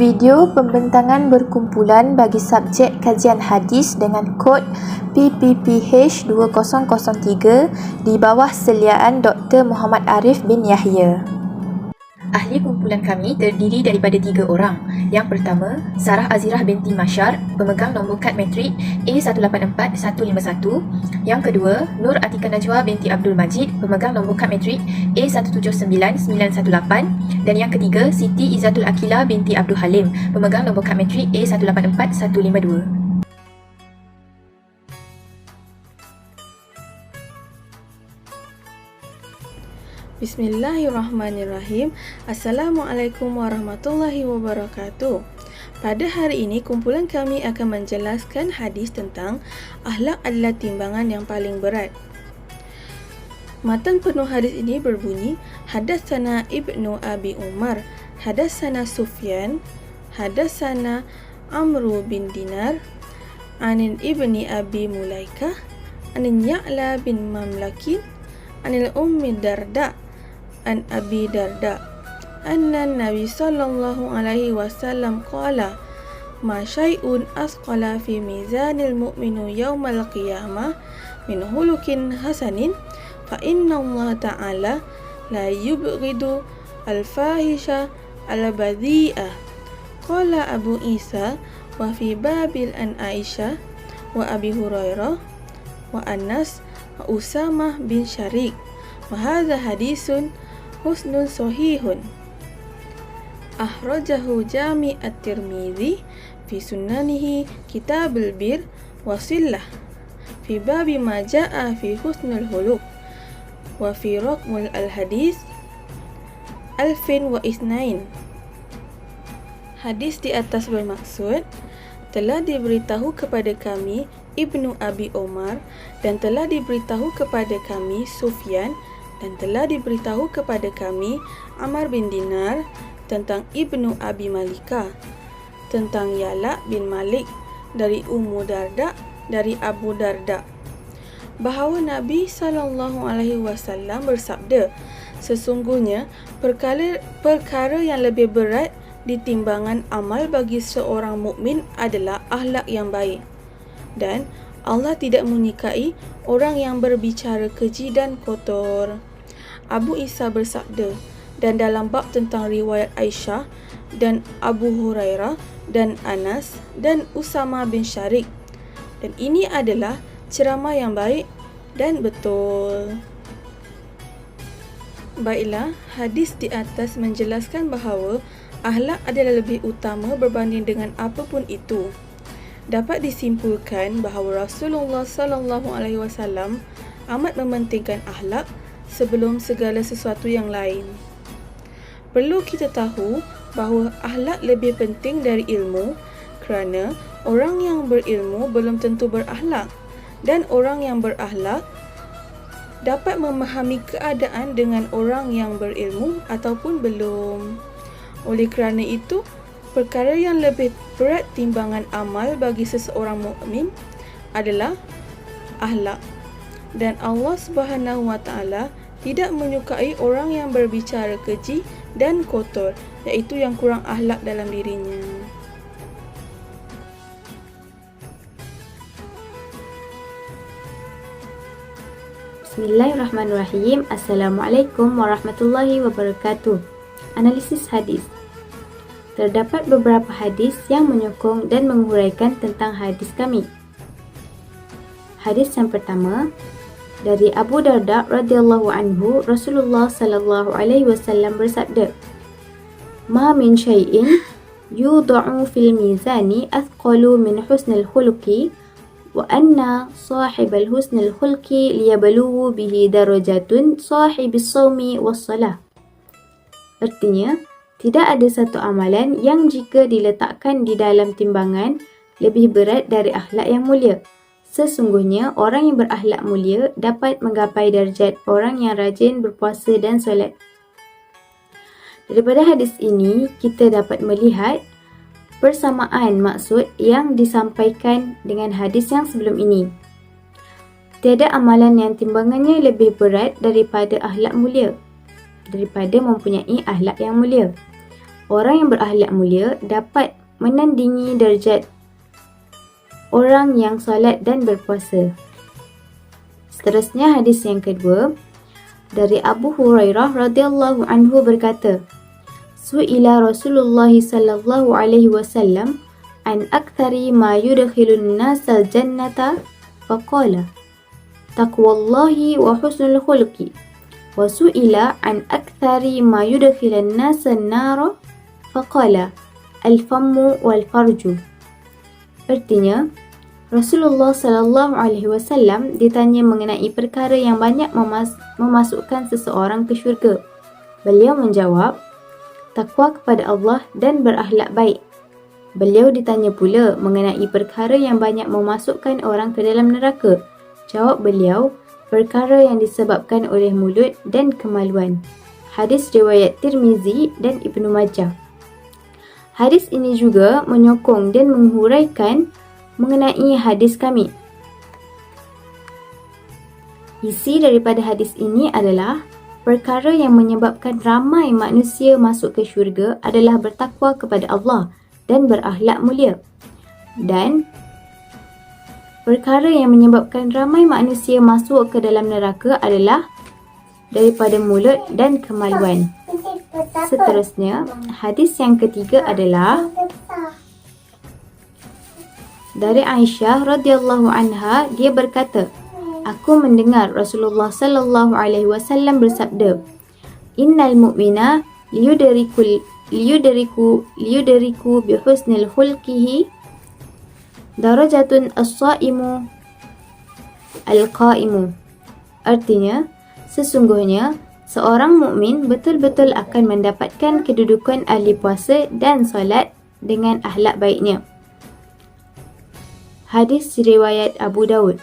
Video pembentangan berkumpulan bagi subjek kajian hadis dengan kod PPPH2003 di bawah seliaan Dr. Muhammad Arif bin Yahya. Ahli kumpulan kami terdiri daripada 3 orang. Yang pertama, Sarah Azirah binti Mashar, pemegang nombor kad matrik A184151. Yang kedua, Nur Atika Najwa binti Abdul Majid, pemegang nombor kad matrik A179918. Dan yang ketiga, Siti Izzatul Akila binti Abdul Halim, pemegang nombor kad matrik A184152. Bismillahirrahmanirrahim. Assalamualaikum warahmatullahi wabarakatuh. Pada hari ini, kumpulan kami akan menjelaskan hadis tentang akhlak adalah timbangan yang paling berat. Matan penuh hadis ini berbunyi, Hadatsana Ibnu Abi Umar, Hadatsana Sufyan, Hadatsana Amru bin Dinar, Anin Ibni Abi Mulaikah, Anin Ya'la bin Mamlakin, Anil Ummi Darda, An Abi Darda, Anna Nabi sallallahu alaihi wasallam qala, Ma syai'un asqala fi mizanil mu'minu yawmal qiyamah min hulukin hasanin, fa inna Allah ta'ala la yubghidu al-fahisha al-badhi'ah. Qala Abu Isa wa fi babil an Aisyah wa Abi Hurairah wa Anas wa Usamah bin Syarik. Wa hadha hadisun husnun sahihun. Akhrajahu Jami' at-Tirmidzi fi sunanihi Kitabul Bir wa Sillah fi babi ma jaa'a fi husnul huluk wa fi raqmul al-hadis 1002. Hadis di atas bermaksud, telah diberitahu kepada kami Ibnu Abi Umar, dan telah diberitahu kepada kami Sufyan, dan telah diberitahu kepada kami Amr bin Dinar tentang Ibnu Abi Malikah, tentang Ya'la bin Malik dari Ummu Darda dari Abu Darda, bahawa Nabi SAW bersabda, sesungguhnya perkara yang lebih berat di timbangan amal bagi seorang mukmin adalah akhlak yang baik, dan Allah tidak menyukai orang yang berbicara keji dan kotor. Abu Isa bersabda, dan dalam bab tentang riwayat Aisyah dan Abu Hurairah dan Anas dan Usama bin Syarik, dan ini adalah ceramah yang baik dan betul. Baiklah, hadis di atas menjelaskan bahawa akhlak adalah lebih utama berbanding dengan apapun itu. Dapat disimpulkan bahawa Rasulullah SAW amat mementingkan akhlak sebelum segala sesuatu yang lain. Perlu kita tahu bahawa akhlak lebih penting dari ilmu, kerana orang yang berilmu belum tentu berakhlak, dan orang yang berakhlak dapat memahami keadaan dengan orang yang berilmu ataupun belum. Oleh kerana itu, perkara yang lebih berat timbangan amal bagi seseorang mukmin adalah akhlak. Dan Allah Subhanahu wa Ta'ala tidak menyukai orang yang berbicara keji dan kotor, iaitu yang kurang akhlak dalam dirinya. Bismillahirrahmanirrahim. Assalamualaikum warahmatullahi wabarakatuh. Analisis hadis. Terdapat beberapa hadis yang menyokong dan menguraikan tentang hadis kami. Hadis yang pertama, dari Abu Darda radhiyallahu anhu, Rasulullah sallallahu alaihi wasallam bersabda, Ma min syai'in yudha'u fil mizani athqalu min husnil khuluqi wa anna sahibal husnil khuluqi liyabluwu bihi darajatun sahibis shaumi was salah. Artinya, tidak ada satu amalan yang jika diletakkan di dalam timbangan lebih berat dari akhlak yang mulia. Sesungguhnya orang yang berakhlak mulia dapat menggapai darjat orang yang rajin berpuasa dan solat. Daripada hadis ini, kita dapat melihat persamaan maksud yang disampaikan dengan hadis yang sebelum ini. Tiada amalan yang timbangannya lebih berat daripada akhlak mulia, daripada mempunyai akhlak yang mulia. orang yang berakhlak mulia dapat menandingi darjat orang yang solat dan berpuasa. Seterusnya hadis yang kedua dari Abu Hurairah radhiyallahu anhu berkata, Su'ila Rasulullah sallallahu alaihi wasallam an akthari ma yudkhilun nasal jannata faqala taqwallahi wa husnul khuluqi wa su'ila an akthari ma yudkhilan nasan nara faqala al-fammu wal farju. Artinya, Rasulullah sallallahu alaihi wasallam ditanya mengenai perkara yang banyak memasukkan seseorang ke syurga. Beliau menjawab, takwa kepada Allah dan berakhlak baik. Beliau ditanya pula mengenai perkara yang banyak memasukkan orang ke dalam neraka. Jawab beliau, perkara yang disebabkan oleh mulut dan kemaluan. Hadis riwayat Tirmizi dan Ibnu Majah. Hadis ini juga menyokong dan menghuraikan mengenai hadis kami. Isi daripada hadis ini adalah perkara yang menyebabkan ramai manusia masuk ke syurga adalah bertakwa kepada Allah dan berakhlak mulia. Dan perkara yang menyebabkan ramai manusia masuk ke dalam neraka adalah daripada mulut dan kemaluan. Seterusnya, hadis yang ketiga adalah dari Aisyah radhiyallahu anha, dia berkata, aku mendengar Rasulullah sallallahu alaihi wasallam bersabda, Innal mu'mina liyudriku bi husnil khulqihi darajatun as-saimu al-qaimu. Artinya, sesungguhnya seorang mukmin betul-betul akan mendapatkan kedudukan ahli puasa dan solat dengan akhlak baiknya. Hadis riwayat Abu Daud.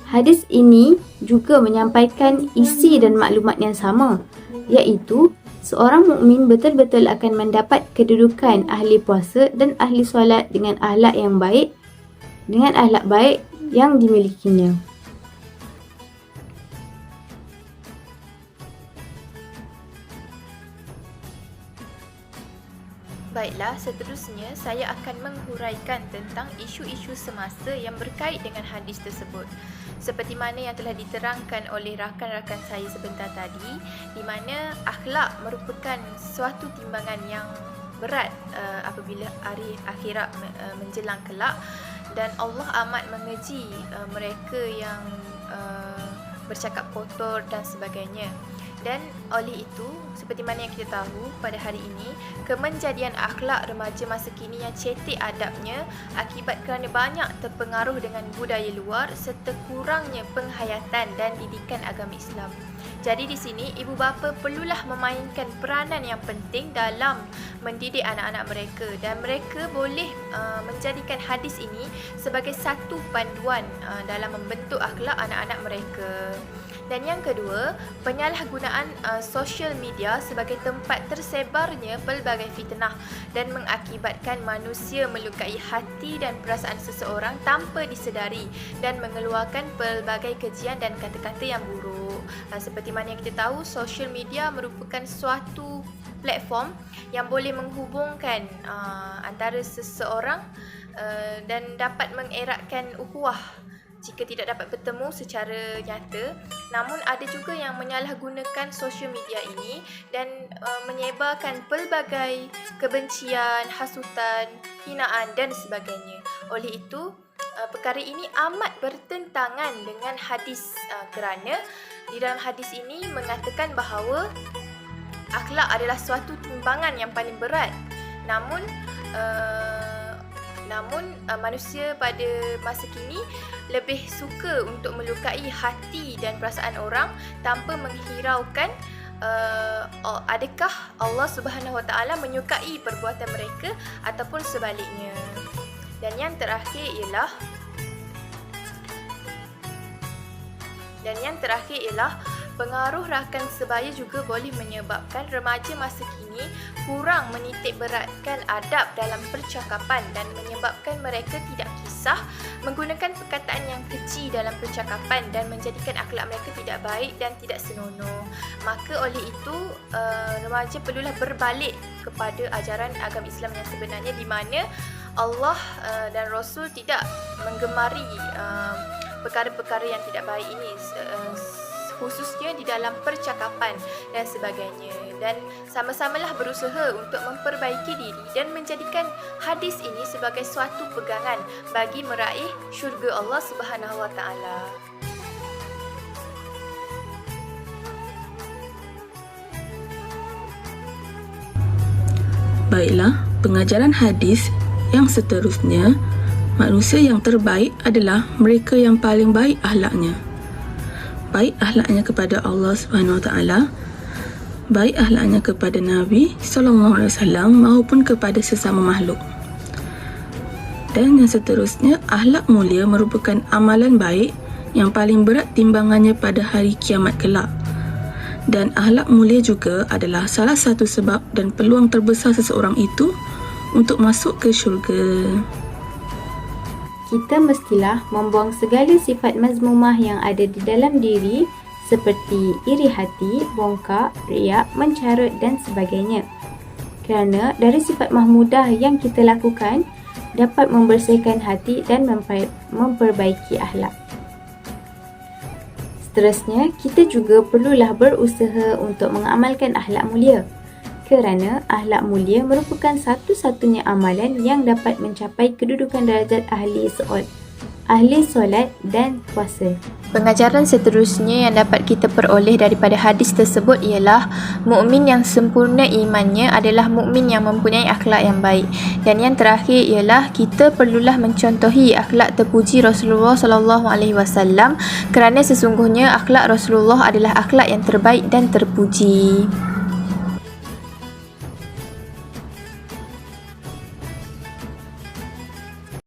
Hadis ini juga menyampaikan isi dan maklumat yang sama, iaitu seorang mukmin betul-betul akan mendapat kedudukan ahli puasa dan ahli solat dengan akhlak baik yang dimilikinya. Baiklah, seterusnya saya akan menghuraikan tentang isu-isu semasa yang berkait dengan hadis tersebut. Seperti mana yang telah diterangkan oleh rakan-rakan saya sebentar tadi, di mana akhlak merupakan suatu timbangan yang berat apabila hari akhirat menjelang kelak, dan Allah amat mengeji mereka yang bercakap kotor dan sebagainya. Dan oleh itu, seperti mana yang kita tahu, pada hari ini, kemenjadian akhlak remaja masa kini yang cetek adabnya akibat kerana banyak terpengaruh dengan budaya luar serta kurangnya penghayatan dan didikan agama Islam. Jadi di sini, ibu bapa perlulah memainkan peranan yang penting dalam mendidik anak-anak mereka, dan mereka boleh menjadikan hadis ini sebagai satu panduan dalam membentuk akhlak anak-anak mereka. Dan yang kedua, penyalahgunaan social media sebagai tempat tersebarnya pelbagai fitnah dan mengakibatkan manusia melukai hati dan perasaan seseorang tanpa disedari dan mengeluarkan pelbagai kejian dan kata-kata yang buruk. Seperti mana yang kita tahu, social media merupakan suatu platform yang boleh menghubungkan antara seseorang dan dapat mengeratkan ukhuwah jika tidak dapat bertemu secara nyata. Namun ada juga yang menyalahgunakan social media ini dan menyebarkan pelbagai kebencian, hasutan, hinaan dan sebagainya. Oleh itu, perkara ini amat bertentangan dengan hadis, kerana di dalam hadis ini mengatakan bahawa akhlak adalah suatu timbangan yang paling berat. Namun manusia pada masa kini lebih suka untuk melukai hati dan perasaan orang tanpa menghiraukan adakah Allah Subhanahu Wa Taala menyukai perbuatan mereka ataupun sebaliknya. Dan yang terakhir ialah Pengaruh rakan sebaya juga boleh menyebabkan remaja masa kini kurang menitik beratkan adab dalam percakapan dan menyebabkan mereka tidak kisah menggunakan perkataan yang keji dalam percakapan dan menjadikan akhlak mereka tidak baik dan tidak senonoh. Maka oleh itu, remaja perlulah berbalik kepada ajaran agama Islam yang sebenarnya, di mana Allah dan Rasul tidak menggemari perkara-perkara yang tidak baik ini, khususnya di dalam percakapan dan sebagainya, dan sama-samalah berusaha untuk memperbaiki diri dan menjadikan hadis ini sebagai suatu pegangan bagi meraih syurga Allah Subhanahu Wa Taala. Baiklah, pengajaran hadis yang seterusnya, manusia yang terbaik adalah mereka yang paling baik akhlaknya. Baik akhlaknya kepada Allah Subhanahu Wa Taala, baik akhlaknya kepada Nabi SAW maupun kepada sesama makhluk. Dan yang seterusnya, akhlak mulia merupakan amalan baik yang paling berat timbangannya pada hari kiamat kelak. Dan akhlak mulia juga adalah salah satu sebab dan peluang terbesar seseorang itu untuk masuk ke syurga. Kita mestilah membuang segala sifat mazmumah yang ada di dalam diri seperti iri hati, bongkak, riak, mencarut dan sebagainya. Kerana dari sifat mahmudah yang kita lakukan dapat membersihkan hati dan memperbaiki akhlak. Seterusnya, kita juga perlulah berusaha untuk mengamalkan akhlak mulia. Kerana akhlak mulia merupakan satu-satunya amalan yang dapat mencapai kedudukan darjat ahli solat dan puasa. Pengajaran seterusnya yang dapat kita peroleh daripada hadis tersebut ialah mukmin yang sempurna imannya adalah mukmin yang mempunyai akhlak yang baik. Dan yang terakhir ialah kita perlulah mencontohi akhlak terpuji Rasulullah SAW kerana sesungguhnya akhlak Rasulullah adalah akhlak yang terbaik dan terpuji.